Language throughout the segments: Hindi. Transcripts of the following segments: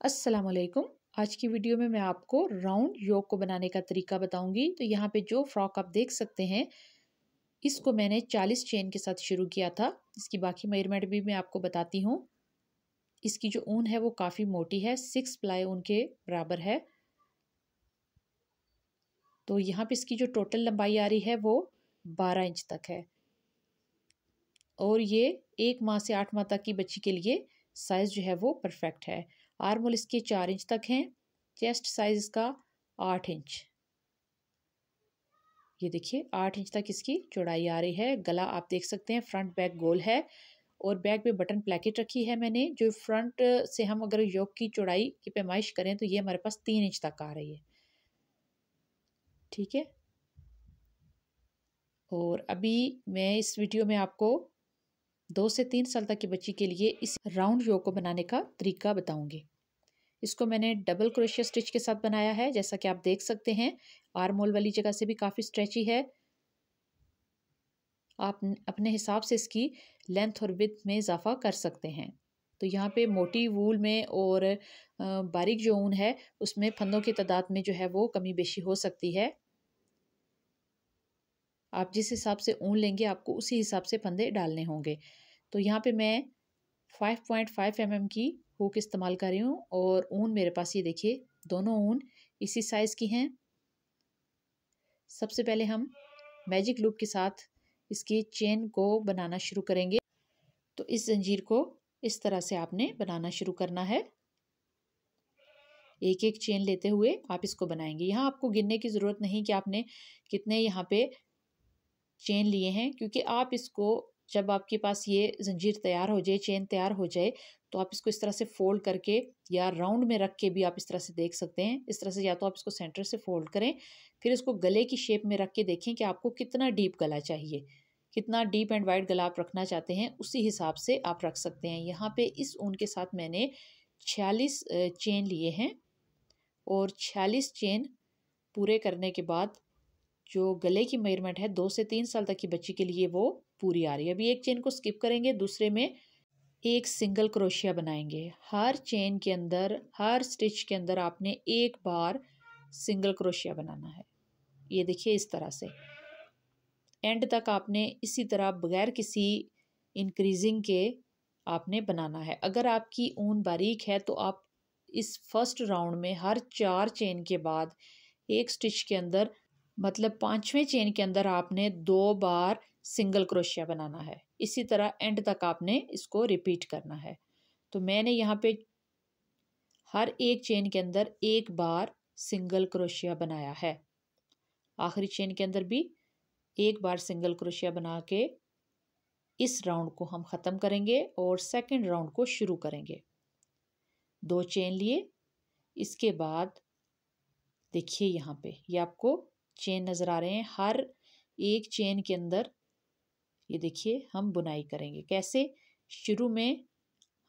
अस्सलाम वालेकुम। आज की वीडियो में मैं आपको राउंड योक को बनाने का तरीका बताऊंगी। तो यहाँ पे जो फ्रॉक आप देख सकते हैं, इसको मैंने 40 चेन के साथ शुरू किया था। इसकी बाकी मेजरमेंट भी मैं आपको बताती हूँ। इसकी जो ऊन है वो काफ़ी मोटी है, 6 प्लाई ऊन के बराबर है। तो यहाँ पे इसकी जो टोटल लंबाई आ रही है वो 12 इंच तक है, और ये 1 माह से 8 माह तक की बच्ची के लिए साइज़ जो है वो परफेक्ट है। आर्म होल इसके 4 इंच तक हैं। चेस्ट साइज इसका 8 इंच। ये देखिए 8 इंच तक इसकी चौड़ाई आ रही है। गला आप देख सकते हैं फ्रंट बैक गोल है, और बैक पे बटन प्लेकेट रखी है मैंने। जो फ्रंट से हम अगर योक की चौड़ाई की पैमाइश करें तो ये हमारे पास 3 इंच तक आ रही है। ठीक है। और अभी मैं इस वीडियो में आपको 2 से 3 साल तक की बच्ची के लिए इस राउंड योक को बनाने का तरीका बताऊंगी। इसको मैंने डबल क्रोशिया स्टिच के साथ बनाया है, जैसा कि आप देख सकते हैं। आर्म होल वाली जगह से भी काफ़ी स्ट्रेची है। आप अपने हिसाब से इसकी लेंथ और विड्थ में इजाफा कर सकते हैं। तो यहाँ पे मोटी वूल में और बारीक जो ऊन है उसमें फंदों की तादाद में जो है वो कमी बेशी हो सकती है। आप जिस हिसाब से ऊन लेंगे आपको उसी हिसाब से फंदे डालने होंगे। तो यहाँ पे मैं 5.5 mm की हुक इस्तेमाल कर रही हूँ, और ऊन मेरे पास ये देखिए दोनों ऊन इसी साइज़ की हैं। सबसे पहले हम मैजिक लूप के साथ इसकी चेन को बनाना शुरू करेंगे। तो इस जंजीर को इस तरह से आपने बनाना शुरू करना है। एक एक चेन लेते हुए आप इसको बनाएंगे। यहाँ आपको गिनने की ज़रूरत नहीं कि आपने कितने यहाँ पे चेन लिए हैं, क्योंकि आप इसको जब आपके पास ये जंजीर तैयार हो जाए, चेन तैयार हो जाए, तो आप इसको इस तरह से फोल्ड करके या राउंड में रख के भी आप इस तरह से देख सकते हैं। इस तरह से या तो आप इसको सेंटर से फोल्ड करें, फिर इसको गले की शेप में रख के देखें कि आपको कितना डीप गला चाहिए, कितना डीप एंड वाइड गला आप रखना चाहते हैं, उसी हिसाब से आप रख सकते हैं। यहाँ पे इस ऊन के साथ मैंने 46 चेन लिए हैं, और 46 चेन पूरे करने के बाद जो गले की मेजरमेंट है 2 से 3 साल तक की बच्ची के लिए वो पूरी आ रही है। अभी एक चेन को स्किप करेंगे, दूसरे में एक सिंगल क्रोशिया बनाएंगे। हर चेन के अंदर, हर स्टिच के अंदर आपने एक बार सिंगल क्रोशिया बनाना है। ये देखिए इस तरह से एंड तक आपने इसी तरह बगैर किसी इंक्रीजिंग के आपने बनाना है। अगर आपकी ऊन बारीक है तो आप इस फर्स्ट राउंड में हर 4 चेन के बाद एक स्टिच के अंदर, मतलब 5वें चेन के अंदर आपने 2 बार सिंगल क्रोशिया बनाना है। इसी तरह एंड तक आपने इसको रिपीट करना है। तो मैंने यहाँ पे हर एक चेन के अंदर एक बार सिंगल क्रोशिया बनाया है। आखिरी चेन के अंदर भी एक बार सिंगल क्रोशिया बना के इस राउंड को हम ख़त्म करेंगे और सेकंड राउंड को शुरू करेंगे। 2 चेन लिए, इसके बाद देखिए यहाँ पे ये आपको चेन नज़र आ रहे हैं। हर एक चेन के अंदर ये देखिए हम बुनाई करेंगे। कैसे? शुरू में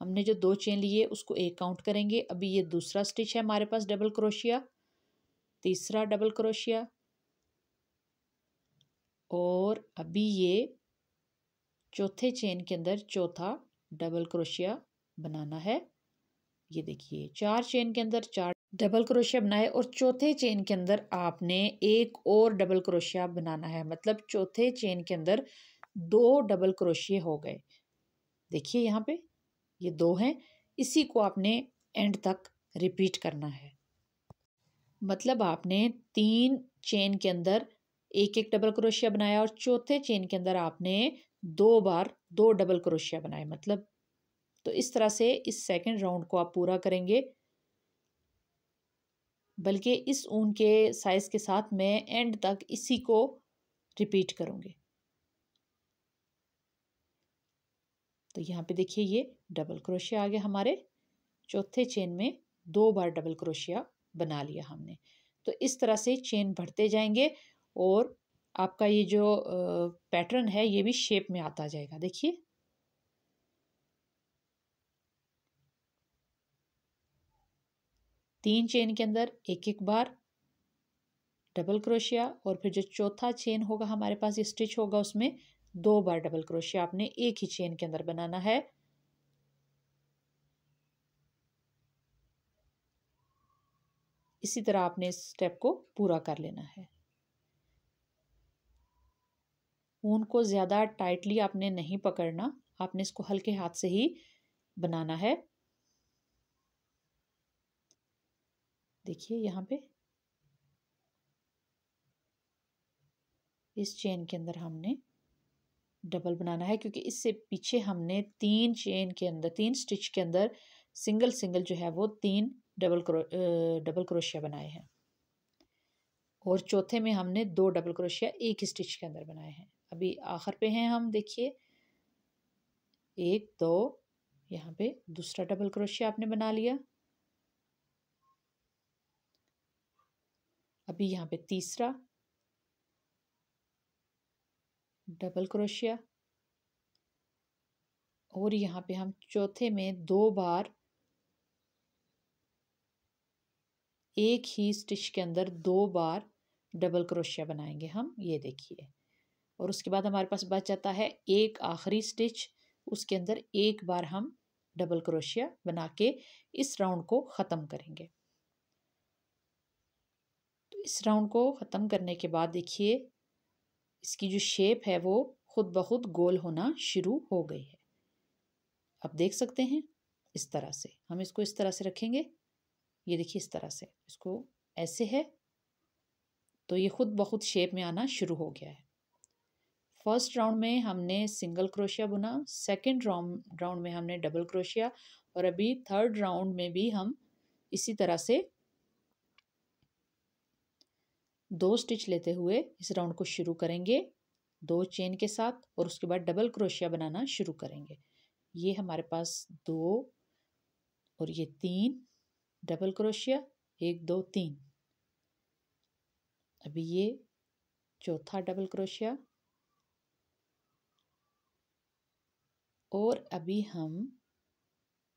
हमने जो 2 चेन लिए उसको एक काउंट करेंगे। अभी ये दूसरा स्टिच है हमारे पास डबल क्रोशिया, तीसरा डबल क्रोशिया, और अभी ये चौथे चेन के अंदर चौथा डबल क्रोशिया बनाना है। ये देखिए 4 चेन के अंदर 4 डबल क्रोशिया बनाए, और चौथे चेन के अंदर आपने एक और डबल क्रोशिया बनाना है। मतलब चौथे चेन के अंदर 2 डबल क्रोशिया हो गए। देखिए यहाँ पे ये 2 हैं। इसी को आपने एंड तक रिपीट करना है। मतलब आपने 3 चेन के अंदर एक एक डबल क्रोशिया बनाया, और चौथे चेन के अंदर आपने 2 बार 2 डबल क्रोशिया बनाए। मतलब तो इस तरह से इस सेकंड राउंड को आप पूरा करेंगे। बल्कि इस ऊन के साइज के साथ मैं एंड तक इसी को रिपीट करूंगी। तो यहाँ पे देखिए ये डबल क्रोशिया आ गया हमारे। चौथे चेन में 2 बार डबल क्रोशिया बना लिया हमने। तो इस तरह से चेन बढ़ते जाएंगे, और आपका ये जो पैटर्न है ये भी शेप में आता जाएगा। देखिए 3 चेन के अंदर एक एक बार डबल क्रोशिया, और फिर जो चौथा चेन होगा हमारे पास, ये स्टिच होगा, उसमें 2 बार डबल क्रोशिया आपने एक ही चेन के अंदर बनाना है। इसी तरह आपने इस स्टेप को पूरा कर लेना है। ऊन को ज़्यादा टाइटली आपने नहीं पकड़ना, आपने इसको हल्के हाथ से ही बनाना है। देखिए यहाँ पे इस चेन के अंदर हमने डबल बनाना है, क्योंकि इससे पीछे हमने 3 चेन के अंदर 3 स्टिच के अंदर सिंगल सिंगल जो है वो 3 डबल क्रोशिया बनाए हैं, और चौथे में हमने 2 डबल क्रोशिया एक ही स्टिच के अंदर बनाए हैं। अभी आखिर पे हैं हम, देखिए 1 2, यहाँ पे दूसरा डबल क्रोशिया आपने बना लिया। अभी यहाँ पे तीसरा डबल क्रोशिया, और यहाँ पे हम चौथे में 2 बार एक ही स्टिच के अंदर 2 बार डबल क्रोशिया बनाएंगे हम, ये देखिए। और उसके बाद हमारे पास बच जाता है एक आखिरी स्टिच, उसके अंदर एक बार हम डबल क्रोशिया बना के इस राउंड को ख़त्म करेंगे। तो इस राउंड को ख़त्म करने के बाद देखिए इसकी जो शेप है वो खुद ब खुद गोल होना शुरू हो गई है। आप देख सकते हैं इस तरह से, हम इसको इस तरह से रखेंगे, ये देखिए इस तरह से, इसको ऐसे है तो ये खुद ब खुद शेप में आना शुरू हो गया है। फर्स्ट राउंड में हमने सिंगल क्रोशिया बुना, सेकंड राउंड में हमने डबल क्रोशिया, और अभी थर्ड राउंड में भी हम इसी तरह से 2 स्टिच लेते हुए इस राउंड को शुरू करेंगे 2 चेन के साथ, और उसके बाद डबल क्रोशिया बनाना शुरू करेंगे। ये हमारे पास 2 और ये 3 डबल क्रोशिया, 1 2 3। अभी ये चौथा डबल क्रोशिया, और अभी हम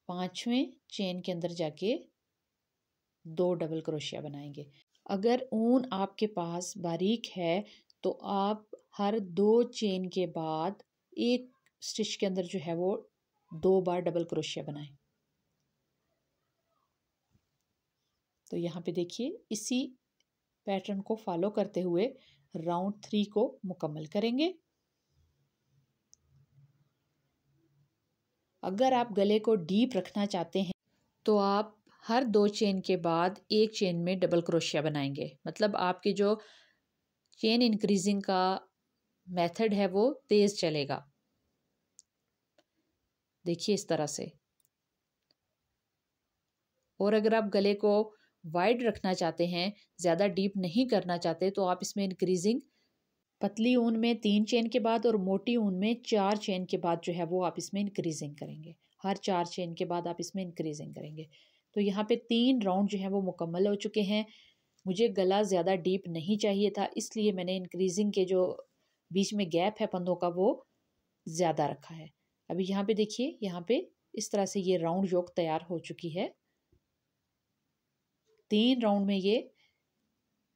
5वें चेन के अंदर जाके 2 डबल क्रोशिया बनाएंगे। अगर ऊन आपके पास बारीक है तो आप हर 2 चेन के बाद एक स्टिच के अंदर जो है वो 2 बार डबल क्रोशिया बनाएं। तो यहाँ पे देखिए इसी पैटर्न को फॉलो करते हुए राउंड 3 को मुकम्मल करेंगे। अगर आप गले को डीप रखना चाहते हैं तो आप हर 2 चेन के बाद एक चेन में डबल क्रोशिया बनाएंगे, मतलब आपकी जो चेन इंक्रीजिंग का मेथड है वो तेज चलेगा। देखिए इस तरह से। और अगर आप गले को वाइड रखना चाहते हैं, ज़्यादा डीप नहीं करना चाहते, तो आप इसमें इंक्रीजिंग पतली ऊन में 3 चेन के बाद और मोटी ऊन में 4 चेन के बाद जो है वो आप इसमें इंक्रीजिंग करेंगे। हर 4 चेन के बाद आप इसमें इंक्रीजिंग करेंगे। तो यहाँ पे 3 राउंड जो है वो मुकम्मल हो चुके हैं। मुझे गला ज़्यादा डीप नहीं चाहिए था, इसलिए मैंने इंक्रीजिंग के जो बीच में गैप है पंदों का वो ज़्यादा रखा है। अभी यहाँ पे देखिए, यहाँ पे इस तरह से ये राउंड योक तैयार हो चुकी है। 3 राउंड में ये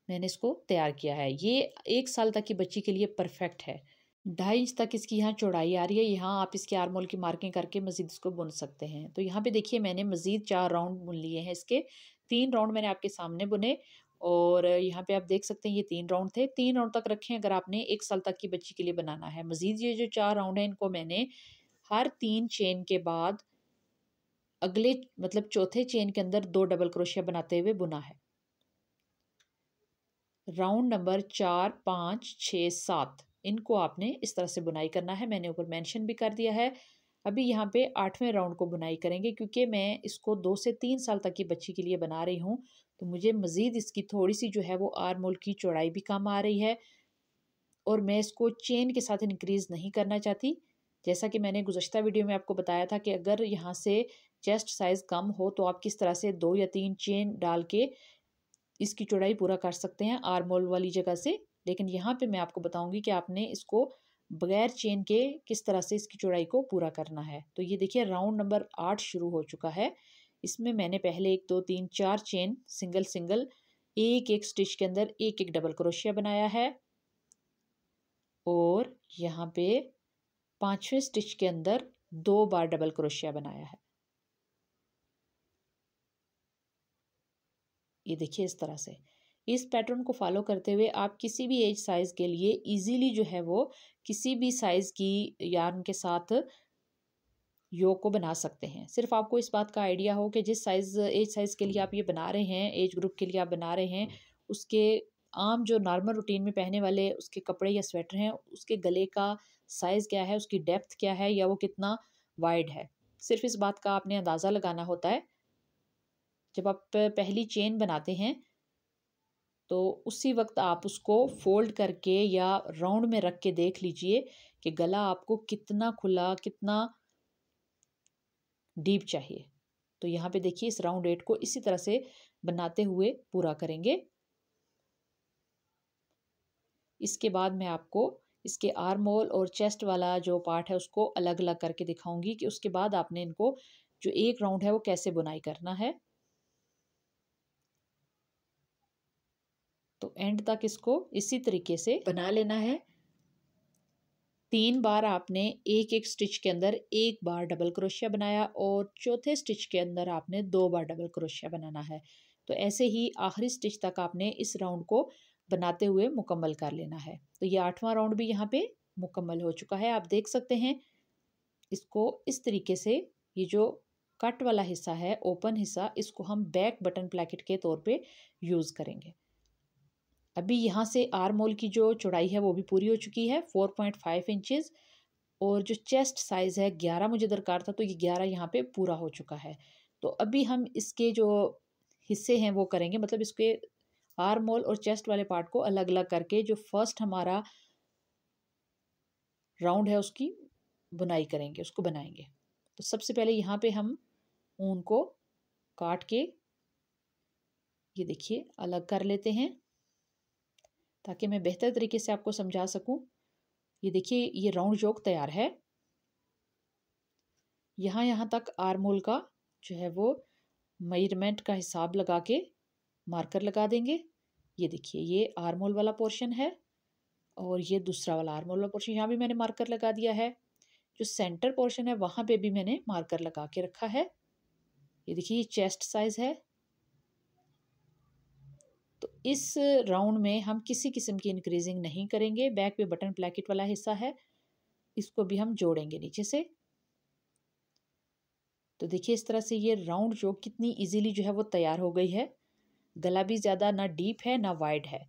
मैंने इसको तैयार किया है। ये 1 साल तक की बच्ची के लिए परफेक्ट है। 2.5 इंच तक इसकी यहाँ चौड़ाई आ रही है। यहाँ आप इसके आर्म होल की मार्किंग करके मज़ीद इसको बुन सकते हैं। तो यहाँ पे देखिए मैंने मज़ीद 4 राउंड बुन लिए हैं इसके। 3 राउंड मैंने आपके सामने बुने, और यहाँ पे आप देख सकते हैं ये 3 राउंड थे। 3 राउंड तक रखें अगर आपने 1 साल तक की बच्ची के लिए बनाना है। मज़ीद ये जो 4 राउंड हैं इनको मैंने हर 3 चेन के बाद अगले मतलब चौथे चेन के अंदर 2 डबल क्रोशिया बनाते हुए बुना है। राउंड नंबर 4 5 6 7 इनको आपने इस तरह से बुनाई करना है। मैंने ऊपर मेंशन भी कर दिया है। अभी यहाँ पे 8वें राउंड को बुनाई करेंगे, क्योंकि मैं इसको 2 से 3 साल तक की बच्ची के लिए बना रही हूँ, तो मुझे मज़ीद इसकी थोड़ी सी जो है वो आर्म होल की चौड़ाई भी कम आ रही है, और मैं इसको चेन के साथ इंक्रीज़ नहीं करना चाहती। जैसा कि मैंने गुज़श्ता वीडियो में आपको बताया था कि अगर यहाँ से चेस्ट साइज़ कम हो तो आप किस तरह से 2 या 3 चेन डाल के इसकी चौड़ाई पूरा कर सकते हैं आर्म होल वाली जगह से। लेकिन यहाँ पे मैं आपको बताऊंगी कि आपने इसको बगैर चेन के किस तरह से इसकी चौड़ाई को पूरा करना है। तो ये देखिए राउंड नंबर 8 शुरू हो चुका है। इसमें मैंने पहले 1 2 3 4 चेन सिंगल सिंगल एक एक स्टिच के अंदर एक एक डबल क्रोशिया बनाया है, और यहाँ पे 5वें स्टिच के अंदर 2 बार डबल क्रोशिया बनाया है। ये देखिए इस तरह से। इस पैटर्न को फॉलो करते हुए आप किसी भी एज साइज़ के लिए इजीली जो है वो किसी भी साइज़ की यार्न के साथ योग को बना सकते हैं। सिर्फ आपको इस बात का आइडिया हो कि जिस साइज़ एज साइज़ के लिए आप ये बना रहे हैं, एज ग्रुप के लिए आप बना रहे हैं, उसके आम जो नॉर्मल रूटीन में पहनने वाले उसके कपड़े या स्वेटर हैं, उसके गले का साइज़ क्या है, उसकी डेप्थ क्या है या वो कितना वाइड है। सिर्फ इस बात का आपने अंदाज़ा लगाना होता है। जब आप पहली चेन बनाते हैं तो उसी वक्त आप उसको फोल्ड करके या राउंड में रख के देख लीजिए कि गला आपको कितना खुला, कितना डीप चाहिए। तो यहाँ पे देखिए इस राउंड 8 को इसी तरह से बनाते हुए पूरा करेंगे। इसके बाद मैं आपको इसके आर्म होल और चेस्ट वाला जो पार्ट है उसको अलग अलग करके दिखाऊंगी कि उसके बाद आपने इनको जो एक राउंड है वो कैसे बुनाई करना है। तो एंड तक इसको इसी तरीके से बना लेना है। 3 बार आपने एक एक स्टिच के अंदर एक बार डबल क्रोशिया बनाया और चौथे स्टिच के अंदर आपने 2 बार डबल क्रोशिया बनाना है। तो ऐसे ही आखिरी स्टिच तक आपने इस राउंड को बनाते हुए मुकम्मल कर लेना है। तो ये 8वां राउंड भी यहाँ पे मुकम्मल हो चुका है। आप देख सकते हैं इसको इस तरीके से। ये जो कट वाला हिस्सा है, ओपन हिस्सा, इसको हम बैक बटन प्लेकेट के तौर पे यूज़ करेंगे। अभी यहाँ से आर्म होल की जो चौड़ाई है वो भी पूरी हो चुकी है 4.5 इंचेस। और जो चेस्ट साइज़ है 11 मुझे दरकार था, तो ये 11 यहाँ पे पूरा हो चुका है। तो अभी हम इसके जो हिस्से हैं वो करेंगे, मतलब इसके आर्म होल और चेस्ट वाले पार्ट को अलग अलग करके जो फर्स्ट हमारा राउंड है उसकी बुनाई करेंगे, उसको बनाएंगे। तो सबसे पहले यहाँ पे हम ऊन को काट के ये देखिए अलग कर लेते हैं ताकि मैं बेहतर तरीके से आपको समझा सकूं। ये देखिए ये राउंड जोक तैयार है। यहाँ तक आर्म होल का जो है वो मेजरमेंट का हिसाब लगा के मार्कर लगा देंगे। ये देखिए ये आर्म होल वाला पोर्शन है और ये दूसरा वाला आर्म होल वाला पोर्शन, यहाँ भी मैंने मार्कर लगा दिया है। जो सेंटर पोर्शन है वहाँ पे भी मैंने मार्कर लगा के रखा है। ये देखिए ये चेस्ट साइज है। तो इस राउंड में हम किसी किस्म की इंक्रीजिंग नहीं करेंगे। बैक पे बटन प्लेकेट वाला हिस्सा है, इसको भी हम जोड़ेंगे नीचे से। तो देखिए इस तरह से ये राउंड जो कितनी इजीली जो है वो तैयार हो गई है। गला भी ज़्यादा ना डीप है ना वाइड है।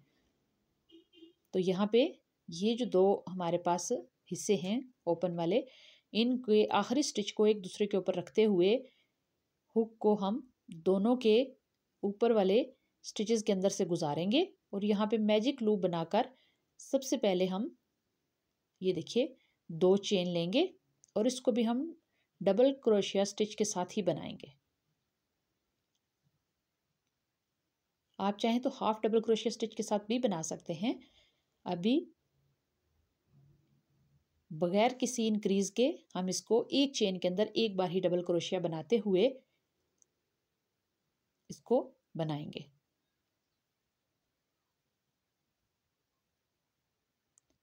तो यहाँ पे ये जो दो हमारे पास हिस्से हैं ओपन वाले, इनके आखिरी स्टिच को एक दूसरे के ऊपर रखते हुए हुक को हम दोनों के ऊपर वाले स्टिचेस के अंदर से गुजारेंगे और यहाँ पे मैजिक लूप बनाकर सबसे पहले हम ये देखिए 2 चेन लेंगे और इसको भी हम डबल क्रोशिया स्टिच के साथ ही बनाएंगे। आप चाहें तो हाफ डबल क्रोशिया स्टिच के साथ भी बना सकते हैं। अभी बगैर किसी इंक्रीज के हम इसको एक चेन के अंदर एक बार ही डबल क्रोशिया बनाते हुए इसको बनाएंगे।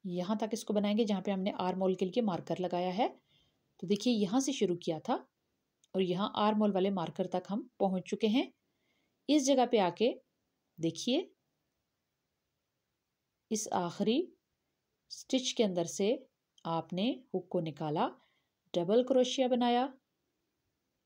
यहाँ तक इसको बनाएंगे जहाँ पे हमने आर्म होल के लिए मार्कर लगाया है। तो देखिए यहाँ से शुरू किया था और यहाँ आर्म होल वाले मार्कर तक हम पहुँच चुके हैं। इस जगह पे आके देखिए इस आखिरी स्टिच के अंदर से आपने हुक को निकाला, डबल क्रोशिया बनाया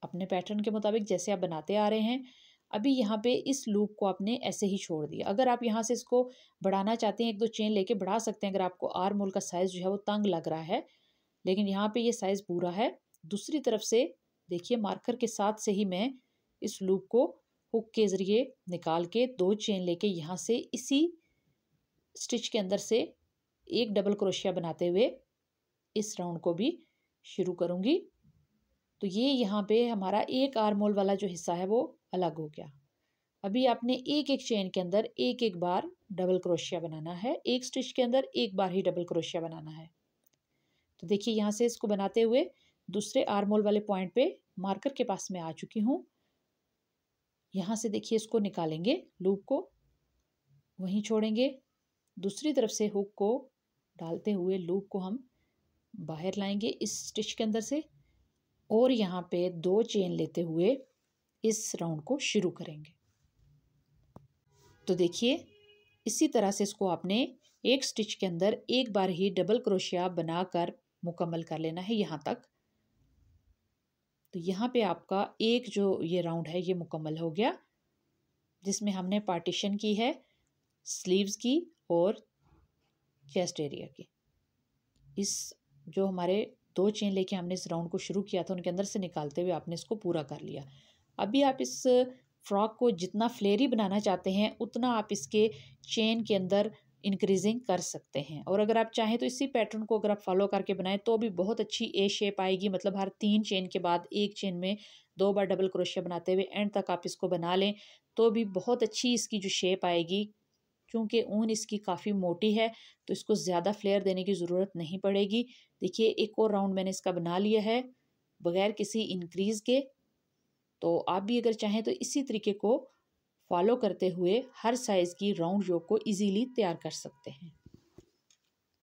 अपने पैटर्न के मुताबिक जैसे आप बनाते आ रहे हैं। अभी यहाँ पे इस लूप को आपने ऐसे ही छोड़ दिया। अगर आप यहाँ से इसको बढ़ाना चाहते हैं, एक दो चेन लेके बढ़ा सकते हैं अगर आपको आर्म होल का साइज़ जो है वो तंग लग रहा है, लेकिन यहाँ पे ये साइज़ पूरा है। दूसरी तरफ से देखिए मार्कर के साथ से ही मैं इस लूप को हुक के ज़रिए निकाल के 2 चेन लेके यहाँ से इसी स्टिच के अंदर से एक डबल क्रोशिया बनाते हुए इस राउंड को भी शुरू करूँगी। तो ये यहाँ पे हमारा एक आर्म होल वाला जो हिस्सा है वो अलग हो गया। अभी आपने एक एक चेन के अंदर एक एक बार डबल क्रोशिया बनाना है, एक स्टिच के अंदर एक बार ही डबल क्रोशिया बनाना है। तो देखिए यहाँ से इसको बनाते हुए दूसरे आर्म होल वाले पॉइंट पे मार्कर के पास मैं आ चुकी हूँ। यहाँ से देखिए इसको निकालेंगे, लूप को वहीं छोड़ेंगे, दूसरी तरफ से हुक को डालते हुए लूप को हम बाहर लाएंगे इस स्टिच के अंदर से और यहाँ पे 2 चेन लेते हुए इस राउंड को शुरू करेंगे। तो देखिए इसी तरह से इसको आपने एक स्टिच के अंदर एक बार ही डबल क्रोशिया बनाकर मुकम्मल कर लेना है यहाँ तक। तो यहाँ पे आपका एक जो ये राउंड है ये मुकम्मल हो गया, जिसमें हमने पार्टीशन की है स्लीव्स की और चेस्ट एरिया की। इस जो हमारे 2 चेन लेके हमने इस राउंड को शुरू किया था उनके अंदर से निकालते हुए आपने इसको पूरा कर लिया। अभी आप इस फ्रॉक को जितना फ्लेयरी बनाना चाहते हैं उतना आप इसके चेन के अंदर इंक्रीजिंग कर सकते हैं, और अगर आप चाहें तो इसी पैटर्न को अगर आप फॉलो करके बनाएं तो भी बहुत अच्छी ए शेप आएगी। मतलब हर 3 चेन के बाद एक चेन में 2 बार डबल क्रोशिया बनाते हुए एंड तक आप इसको बना लें तो भी बहुत अच्छी इसकी जो शेप आएगी। क्योंकि ऊन इसकी काफ़ी मोटी है तो इसको ज़्यादा फ्लेयर देने की ज़रूरत नहीं पड़ेगी। देखिए एक और राउंड मैंने इसका बना लिया है बगैर किसी इंक्रीज़ के। तो आप भी अगर चाहें तो इसी तरीके को फॉलो करते हुए हर साइज़ की राउंड योक को इजीली तैयार कर सकते हैं।